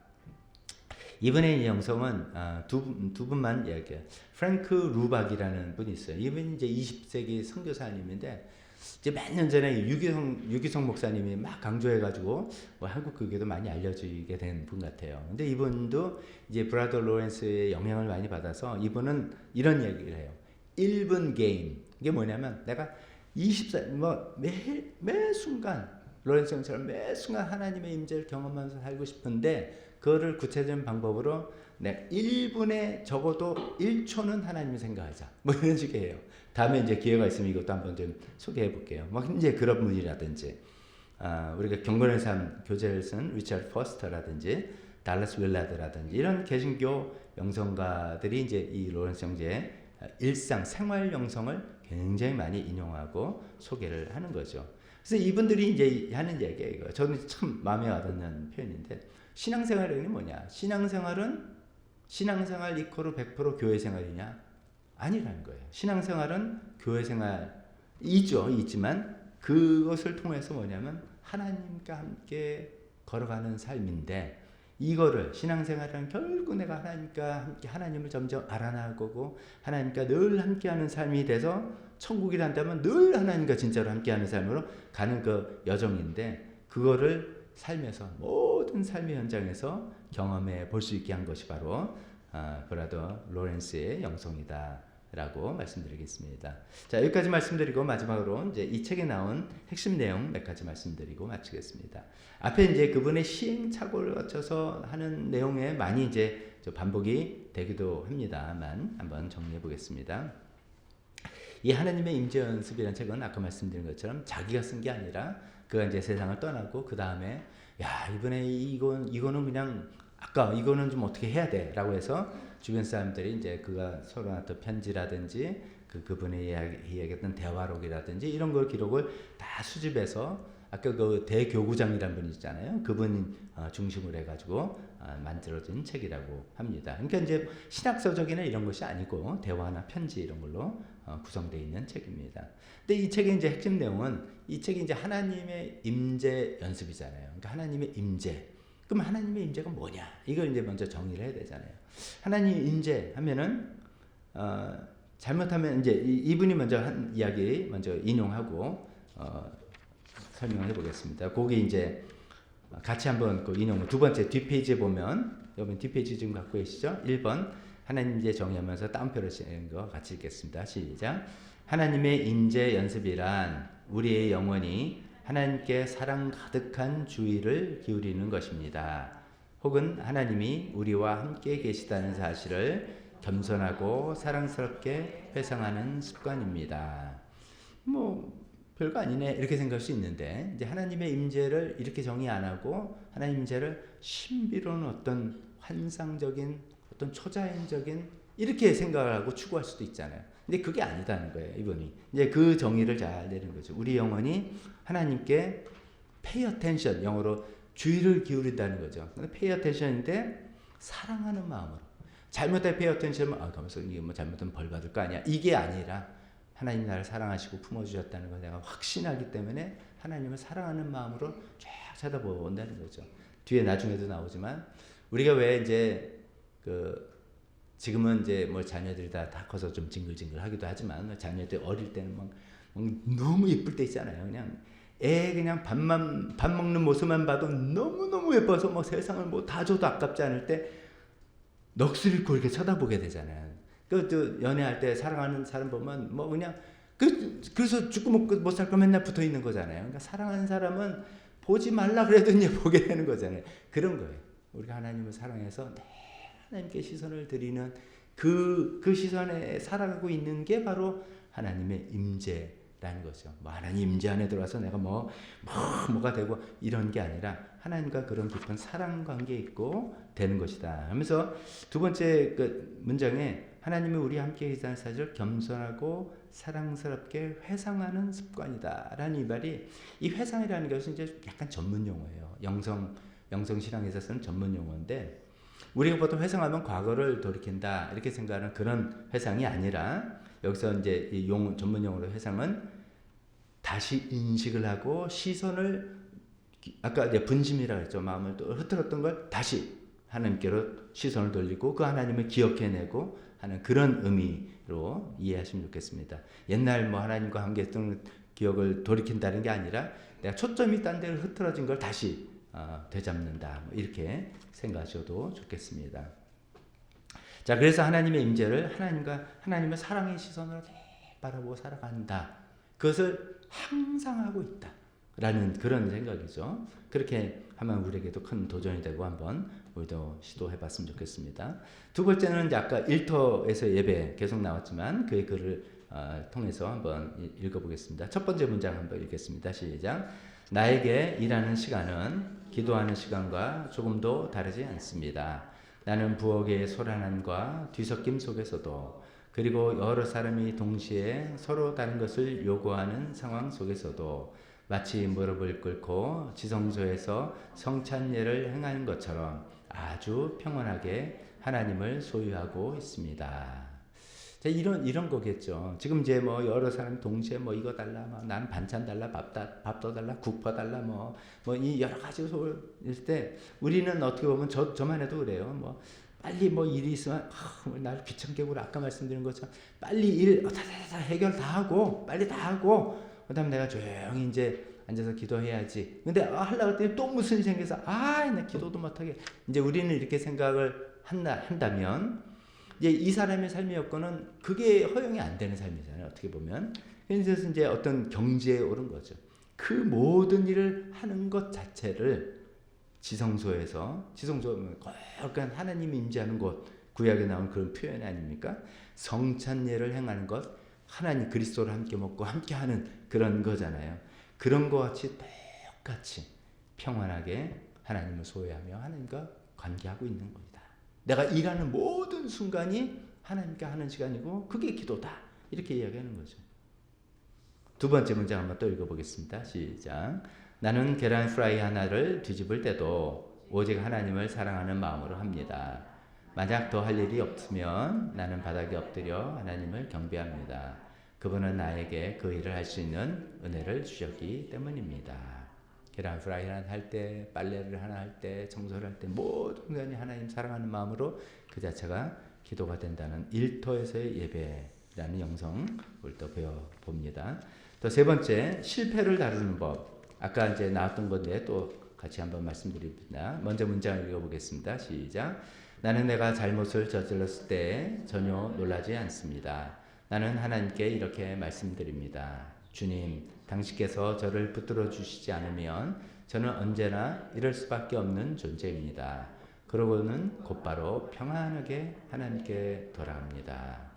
이분의 영성은 두 분만 이야기해요. 프랭크 루박이라는 분이 있어요. 이분이 이제 20세기 선교사님인데 이제 몇 년 전에 유기성 목사님이 막 강조해가지고 뭐 한국 교계도 많이 알려지게 된 분 같아요. 근데 이분도 이제 브라더 로렌스의 영향을 많이 받아서 이분은 이런 얘기를 해요. 1분 게임. 이게 뭐냐면 내가 24, 매 순간 로렌스 형처럼 매 순간 하나님의 임재를 경험하면서 살고 싶은데 그거를 구체적인 방법으로 내 1분에 적어도 1초는 하나님을 생각하자. 뭐 이런 식이에요. 다음에 이제 기회가 있으면 이것도 한번 좀 소개해 볼게요. 뭐 이제 그런 분이라든지 우리가 경건의 삶 교재를 쓴 리처드 포스터라든지 달라스 윌라드라든지 이런 개신교 영성가들이 이제 이 로렌스 형제의 일상 생활 영성을 굉장히 많이 인용하고 소개를 하는 거죠. 그래서 이분들이 이제 하는 얘기예요. 저는 참 마음에 와닿는 표현인데 신앙생활이 뭐냐? 신앙생활 이코르 100% 교회 생활이냐? 아니라는 거예요. 신앙생활은 교회 생활이죠. 있지만 그것을 통해서 뭐냐면 하나님과 함께 걸어가는 삶인데 이거를 신앙생활은 결국 내가 하나님과 함께 하나님을 점점 알아나가고 하나님과 늘 함께하는 삶이 돼서 천국이란다면 늘 하나님과 진짜로 함께하는 삶으로 가는 그 여정인데 그거를 삶에서 모든 삶의 현장에서 경험해 볼 수 있게 한 것이 바로 브라더 로렌스의 영성이다라고 말씀드리겠습니다. 자, 여기까지 말씀드리고 마지막으로 이제 이 책에 나온 핵심 내용 몇 가지 말씀드리고 마치겠습니다. 앞에 이제 그분의 시행착오를 거쳐서 하는 내용에 많이 이제 반복이 되기도 합니다만 한번 정리해 보겠습니다. 이 하나님의 임재 연습이라는 책은 아까 말씀드린 것처럼 자기가 쓴 게 아니라 그가 이제 세상을 떠나고 그 다음에 이번에 이거는 그냥 아까 이거는 좀 어떻게 해야 돼라고 해서 주변 사람들이 이제 그가 서로 나눴던 편지라든지 그분의 이야기했던 대화록이라든지 이런 걸 기록을 다 수집해서 아까 그 대교구장이라는 분이 있잖아요. 그분 중심으로 해가지고 만들어진 책이라고 합니다. 그러니까 이제 신학서적이나 이런 것이 아니고 대화나 편지 이런 걸로 구성되어 있는 책입니다. 근데 이 책의 이제 핵심 내용은 이 책이 이제 하나님의 임재 연습이잖아요. 그러니까 하나님의 임재. 그럼 하나님의 임재가 뭐냐? 이걸 이제 먼저 정의를 해야 되잖아요. 하나님 임재 하면은 잘못하면 이제 이분이 먼저 한 이야기 먼저 인용하고 설명해 보겠습니다. 거기 이제 같이 한번 그 인용 두 번째 뒷페이지에 보면 여러분 뒷페이지 지금 갖고 계시죠? 1번 하나님 임재 정의하면서 따옴표를 쓰는 거 같이 읽겠습니다. 시작. 하나님의 임재 연습이란 우리의 영혼이 하나님께 사랑 가득한 주의를 기울이는 것입니다. 혹은 하나님이 우리와 함께 계시다는 사실을 겸손하고 사랑스럽게 회상하는 습관입니다. 뭐 별거 아니네 이렇게 생각할 수 있는데 이제 하나님의 임재를 이렇게 정의 안 하고 하나님 임재를 신비로운 어떤 환상적인 어떤 초자연적인 이렇게 생각을 하고 추구할 수도 있잖아요. 근데 그게 아니다는 거예요. 이분이 이제 그 정의를 잘 내는 거죠. 우리 영혼이 하나님께 pay attention, 영어로 주의를 기울인다는 거죠. pay attention인데 사랑하는 마음으로. 잘못된 pay attention은 가면서 이게 뭐 잘못하면 벌 받을 거 아니야. 이게 아니라 하나님 나를 사랑하시고 품어주셨다는 걸 내가 확신하기 때문에 하나님을 사랑하는 마음으로 쫙 쳐다본다는 거죠. 뒤에 나중에도 나오지만 우리가 왜 이제 지금은 이제 뭐 자녀들이 다 커서 좀 징글징글하기도 하지만 자녀들 어릴 때는 막 너무 예쁠 때 있잖아요. 그냥 그냥 밥 먹는 모습만 봐도 너무 예뻐서 뭐 세상을 뭐 다 줘도 아깝지 않을 때 넋을 잃고 이렇게 쳐다보게 되잖아요. 그 연애할 때 사랑하는 사람 보면 뭐 그냥 그래서 죽고 못 살 거 맨날 붙어 있는 거잖아요. 그러니까 사랑하는 사람은 보지 말라 그래도 이제 보게 되는 거잖아요. 그런 거예요. 우리가 하나님을 사랑해서 하나님께 시선을 드리는 그 시선에 살아가고 있는 게 바로 하나님의 임재라는 거죠. 뭐 하나님 임재 안에 들어와서 내가 뭐가 되고 이런 게 아니라 하나님과 그런 깊은 사랑 관계 있고 되는 것이다. 하면서 두 번째 그 문장에 하나님이 우리와 함께 계시다는 사실을 겸손하고 사랑스럽게 회상하는 습관이다. 라는 이 말이 이 회상이라는 것은 이제 약간 전문 용어예요. 영성 신앙에서 쓰는 전문 용어인데 우리가 보통 회상하면 과거를 돌이킨다 이렇게 생각하는 그런 회상이 아니라 여기서 이제 이 전문 용어로 회상은 다시 인식을 하고 시선을 아까 이제 분심이라고 했죠. 마음을 또 흐트렀던 걸 다시 하나님께로 시선을 돌리고 그 하나님을 기억해내고 하는 그런 의미로 이해하시면 좋겠습니다. 옛날 뭐 하나님과 함께 했던 기억을 돌이킨다는 게 아니라 내가 초점이 딴 데로 흐트러진 걸 다시 되잡는다. 뭐 이렇게 생각하셔도 좋겠습니다. 자, 그래서 하나님의 임재를 하나님의 사랑의 시선으로 바라보고 살아간다. 그것을 항상 하고 있다. 라는 그런 생각이죠. 그렇게 하면 우리에게도 큰 도전이 되고 한번 우리도 시도해 봤으면 좋겠습니다. 두 번째는 이제 아까 일터에서 예배 계속 나왔지만 그의 글을 통해서 한번 읽어보겠습니다. 첫 번째 문장 한번 읽겠습니다. 시작. 나에게 일하는 시간은 기도하는 시간과 조금도 다르지 않습니다. 나는 부엌의 소란함과 뒤섞임 속에서도 그리고 여러 사람이 동시에 서로 다른 것을 요구하는 상황 속에서도 마치 무릎을 꿇고 지성소에서 성찬례를 행하는 것처럼 아주 평온하게 하나님을 소유하고 있습니다. 자, 이런 거겠죠. 지금 이제 뭐 여러 사람 동시에 뭐 이거 달라, 뭐 나는 반찬 달라, 밥도 달라, 국밥 달라, 뭐 이 여러 가지 소일 때 우리는 어떻게 보면 저만 해도 그래요. 뭐 빨리 뭐 일이 있으면 날 귀찮게 굴 아까 말씀드린 것처럼 빨리 일 다 해결 다 하고 빨리 다 하고 그다음 내가 조용히 이제 앉아서 기도해야지. 근데 하려고 했더니 또 무슨 일이 생겨서 나 기도도 못하게. 이제 우리는 이렇게 생각을 한다면 이제 이 사람의 삶의 여건은 그게 허용이 안 되는 삶이잖아요. 어떻게 보면. 그래서 이제 어떤 경지에 오른 거죠. 그 모든 일을 하는 것 자체를 지성소는 거룩한 하나님이 임재하는 곳, 구약에 나온 그런 표현 아닙니까? 성찬례를 행하는 것, 하나님 그리스도를 함께 먹고 함께 하는 그런 거잖아요. 그런 것 같이 똑같이 평안하게 하나님을 소유하며 하나님과 관계하고 있는 겁니다. 내가 일하는 모든 순간이 하나님께 하는 시간이고 그게 기도다. 이렇게 이야기하는 거죠. 두 번째 문장 한번 또 읽어보겠습니다. 시작. 나는 계란 프라이 하나를 뒤집을 때도 오직 하나님을 사랑하는 마음으로 합니다. 만약 더 할 일이 없으면 나는 바닥에 엎드려 하나님을 경배합니다. 그분은 나에게 그 일을 할 수 있는 은혜를 주셨기 때문입니다. 계란 프라이 하나 할 때, 빨래를 하나 할 때, 청소를 할 때 모든 순간이 하나님 사랑하는 마음으로 그 자체가 기도가 된다는 일터에서의 예배라는 영성을 또 배워봅니다. 또 세 번째, 실패를 다루는 법. 아까 이제 나왔던 건데 또 같이 한번 말씀드립니다. 먼저 문장을 읽어보겠습니다. 시작. 나는 내가 잘못을 저질렀을 때 전혀 놀라지 않습니다. 나는 하나님께 이렇게 말씀드립니다. 주님, 당신께서 저를 붙들어 주시지 않으면 저는 언제나 이럴 수밖에 없는 존재입니다. 그러고는 곧바로 평안하게 하나님께 돌아갑니다.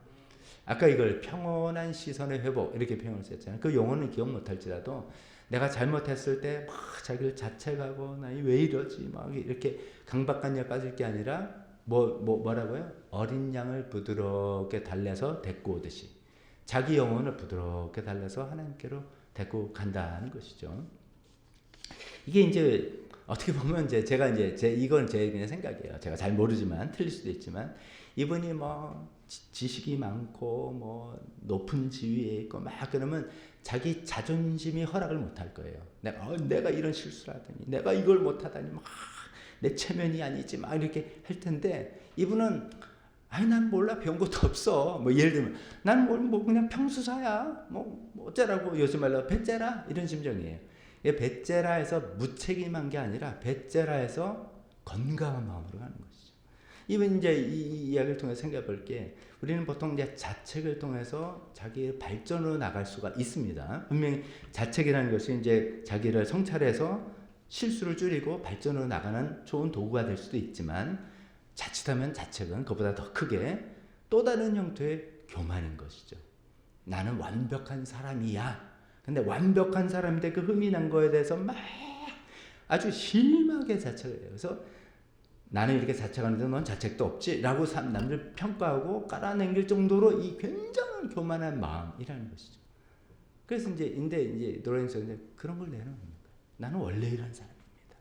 아까 이걸 평온한 시선의 회복 이렇게 표현을 썼잖아요. 그 용어는 기억 못할지라도 내가 잘못했을 때 막 자기를 자책하고 나 왜 이러지 막 이렇게 강박관념에 빠질 게 아니라 뭐라고요? 어린 양을 부드럽게 달래서 데리고 오듯이 자기 영혼을 부드럽게 달래서 하나님께로 데리고 간다는 것이죠. 이게 이제 어떻게 보면 제가 이건 제 그냥 생각이에요. 제가 잘 모르지만 틀릴 수도 있지만 이분이 뭐 지식이 많고 뭐 높은 지위에 있고 막 그러면 자기 자존심이 허락을 못할 거예요. 내가 이런 실수를 하더니 내가 이걸 못하다니 막 내 체면이 아니지 막 이렇게 할 텐데 이분은 난 몰라 배운 것도 없어. 뭐 예를 들면 난 뭐 그냥 평수사야. 뭐 어쩌라고 요즘 말로 배째라 이런 심정이에요. 배째라에서 무책임한 게 아니라 배째라에서 건강한 마음으로 가는 것이죠. 이번 이제 이 이야기를 통해서 생각해 볼 게 우리는 보통 이제 자책을 통해서 자기의 발전으로 나갈 수가 있습니다. 분명히 자책이라는 것이 이제 자기를 성찰해서 실수를 줄이고 발전으로 나가는 좋은 도구가 될 수도 있지만 자칫하면 자책은 그보다 더 크게 또 다른 형태의 교만인 것이죠. 나는 완벽한 사람이야. 근데 완벽한 사람인데 그 흠이 난 거에 대해서 막 아주 심하게 자책을 해요. 그래서 나는 이렇게 자책하는데 넌 자책도 없지? 라고 남들 평가하고 깔아넘길 정도로 이 굉장한 교만한 마음이라는 것이죠. 그래서 이제 노래에서 그런 걸 내놓는 거예요. 나는 원래 이런 사람입니다.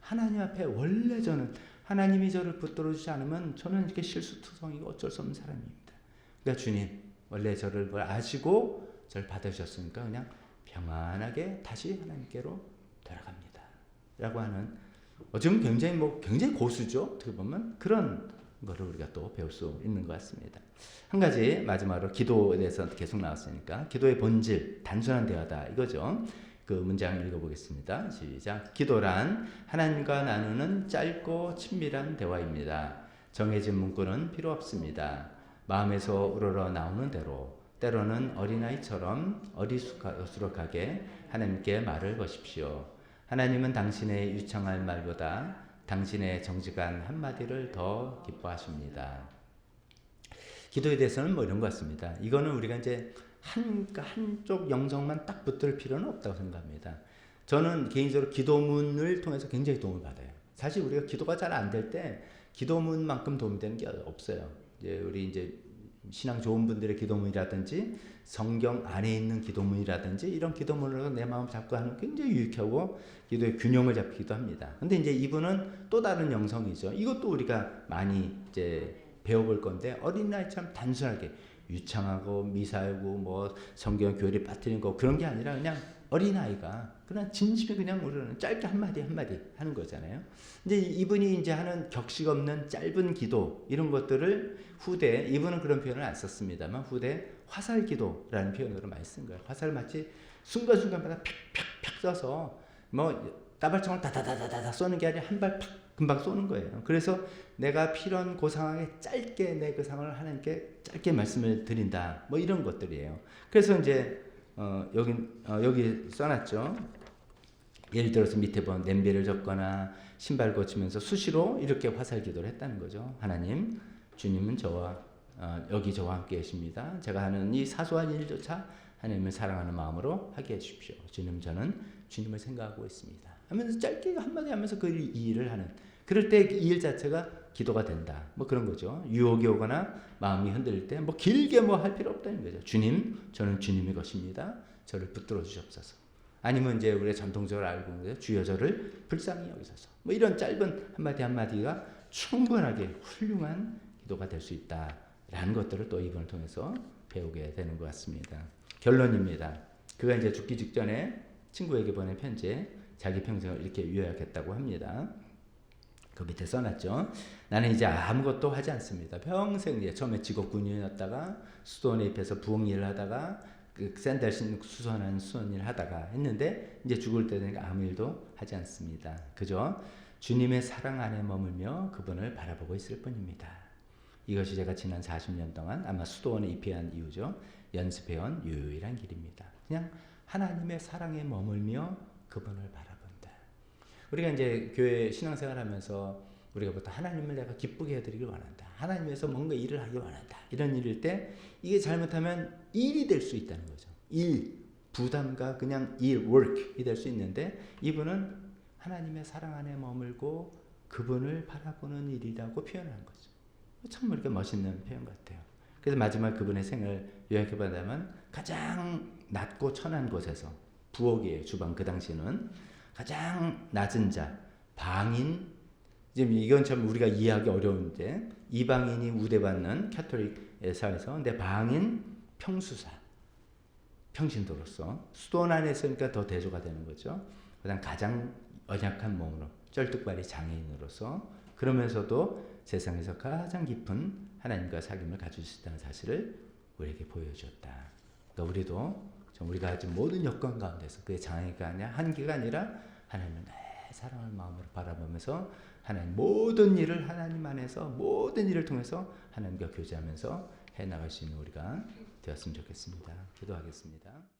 하나님 앞에 원래 저는 하나님이 저를 붙들어 주지 않으면 저는 이렇게 실수투성이고 어쩔 수 없는 사람입니다. 그러니까 주님 원래 저를 아시고 저를 받아주셨으니까 그냥 평안하게 다시 하나님께로 돌아갑니다. 라고 하는 어쩌면 굉장히 고수죠. 어떻게 보면 그런 거를 우리가 또 배울 수 있는 것 같습니다. 한 가지 마지막으로 기도에 대해서 계속 나왔으니까 기도의 본질 단순한 대화다 이거죠. 그 문장 읽어보겠습니다. 시작. 기도란 하나님과 나누는 짧고 친밀한 대화입니다. 정해진 문구는 필요 없습니다. 마음에서 우러러 나오는 대로 때로는 어린아이처럼 어리숙하게 하나님께 말을 거십시오. 하나님은 당신의 유창할 말보다 당신의 정직한 한마디를 더 기뻐하십니다. 기도에 대해서는 뭐 이런 것 같습니다. 이거는 우리가 이제 한쪽 영성만 딱 붙들 필요는 없다고 생각합니다. 저는 개인적으로 기도문을 통해서 굉장히 도움을 받아요. 사실 우리가 기도가 잘 안 될 때 기도문만큼 도움이 되는 게 없어요. 우리 신앙 좋은 분들의 기도문이라든지 성경 안에 있는 기도문이라든지 이런 기도문으로 내 마음 잡고 하는 굉장히 유익하고 기도의 균형을 잡기도 합니다. 근데 이제 이분은 또 다른 영성이죠. 이것도 우리가 많이 이제 배워볼 건데 어린아이처럼 단순하게 유창하고 미사하고 뭐 성경 교리 빠뜨리는 거 그런 게 아니라 그냥 어린아이가 그냥 진심에 그냥 우리는 짧게 한마디 하는 거잖아요. 이제 이분이 이제 하는 격식 없는 짧은 기도 이런 것들을 후대 이분은 그런 표현을 안 썼습니다만 후대 화살 기도라는 표현으로 많이 쓴 거예요. 화살 마치 순간순간마다 팍팍팍 쏴서 뭐 따발총을 다다다다다 쏘는 게 아니라 한 발 팍 금방 쏘는 거예요. 그래서 내가 필요한 그 상황에 짧게 내 그 상황을 하나님께 짧게 말씀을 드린다. 뭐 이런 것들이에요. 그래서 이제 여기 써놨죠. 예를 들어서 밑에 보면 냄비를 젓거나 신발 고치면서 수시로 이렇게 화살 기도를 했다는 거죠. 하나님, 주님은 여기 저와 함께 계십니다. 제가 하는 이 사소한 일조차 하나님을 사랑하는 마음으로 하게 해주십시오. 주님, 저는 주님을 생각하고 있습니다. 하면서 짧게 한마디 하면서 그 일을 하는. 그럴 때 이 일 자체가 기도가 된다. 뭐 그런 거죠. 유혹이 오거나 마음이 흔들릴 때 뭐 길게 뭐 할 필요 없다는 거죠. 주님, 저는 주님의 것입니다. 저를 붙들어 주시옵소서. 아니면 이제 우리가 전통적으로 알고 있는 주여 저를 불쌍히 여기소서. 뭐 이런 짧은 한마디가 충분하게 훌륭한 기도가 될 수 있다라는 것들을 또 이번을 통해서 배우게 되는 것 같습니다. 결론입니다. 그가 이제 죽기 직전에 친구에게 보낸 편지에 자기 평생을 이렇게 요약했다고 합니다. 그 밑에 써놨죠. 나는 이제 아무것도 하지 않습니다. 평생 이제 처음에 직업군인이었다가 수도원에 입혀서 부엌 일을 하다가 그 샌들 신고 수선한 수선일 하다가 했는데 이제 죽을 때 되니까 아무 일도 하지 않습니다. 그저 주님의 사랑 안에 머물며 그분을 바라보고 있을 뿐입니다. 이것이 제가 지난 40년 동안 아마 수도원에 입회한 이유죠. 연습해온 유일한 길입니다. 그냥 하나님의 사랑에 머물며 그분을 바라본다. 우리가 이제 교회 신앙생활하면서 우리가 보통 하나님을 내가 기쁘게 해드리길 원한다. 하나님 위해서 뭔가 일을 하길 원한다. 이런 일일 때 이게 잘못하면 일이 될 수 있다는 거죠. 일, 부담과 그냥 일, work이 될 수 있는데 이분은 하나님의 사랑 안에 머물고 그분을 바라보는 일이라고 표현한 거죠. 참 우리가 멋있는 표현 같아요. 그래서 마지막 그분의 생을 요약해보자면 가장 낮고 천한 곳에서 부엌이에요. 주방 그 당시는 가장 낮은 자 방인. 지금 이건 참 우리가 이해하기 어려운데 이방인이 우대받는 캐톨릭 사회에서 근데 방인 평수사 평신도로서 수도원 안에 있으니까 더 대조가 되는 거죠. 그다음 가장 연약한 몸으로 쩔뚝발이 장애인으로서 그러면서도 세상에서 가장 깊은 하나님과 사귐을 가질 수 있다는 사실을 우리에게 보여주었다. 그러니까 우리도 우리가 가진 모든 여건 가운데서 그의 장애가 아니라 한계가 아니라 하나님을 내 사랑을 마음으로 바라보면서 하나님 모든 일을 하나님 안에서 모든 일을 통해서 하나님과 교제하면서 해나갈 수 있는 우리가 되었으면 좋겠습니다. 기도하겠습니다.